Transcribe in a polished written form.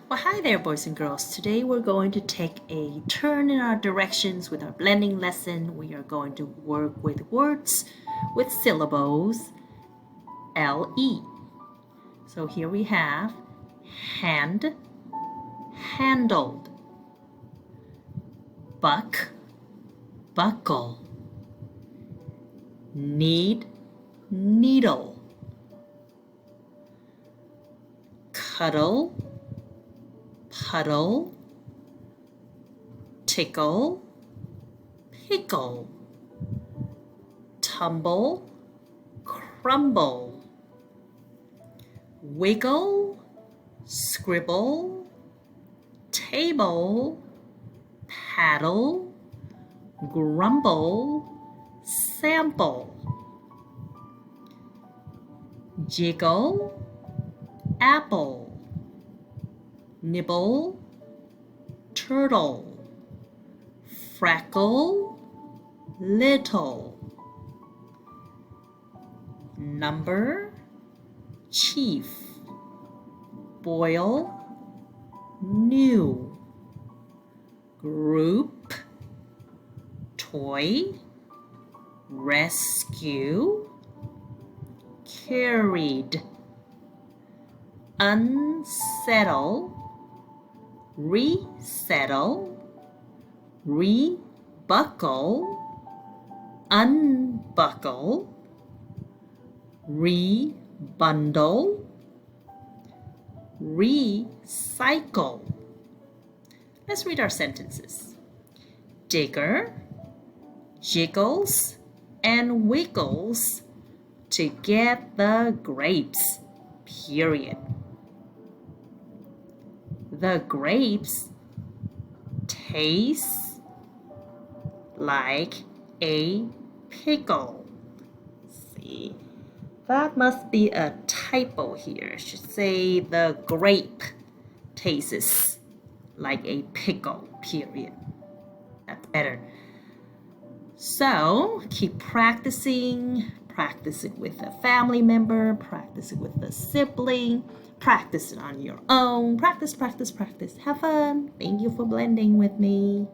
Well, hi there, boys and girls. Today we're going to take a turn in our directions with our blending lesson. We are going to work with words with syllables LE. So here we have hand, handled, buck, buckle, need, needle, cuddle, puddle, tickle, pickle, tumble, crumble, wiggle, scribble, table, paddle, grumble, sample, jiggle, apple, nibble, turtle, freckle, little, number, chief, boil, new, group, toy, rescue, carried, unsettle, resettle, rebuckle, unbuckle, rebundle, recycle. Let's read our sentences. Digger jiggles and wiggles to get the grapes, period. The grapes taste like a pickle. See, that must be a typo here. It should say the grape tastes like a pickle, period. That's better. So keep practicing. Practice it with a family member, practice it with a sibling, practice it on your own. Practice, practice, practice. Have fun. Thank you for blending with me.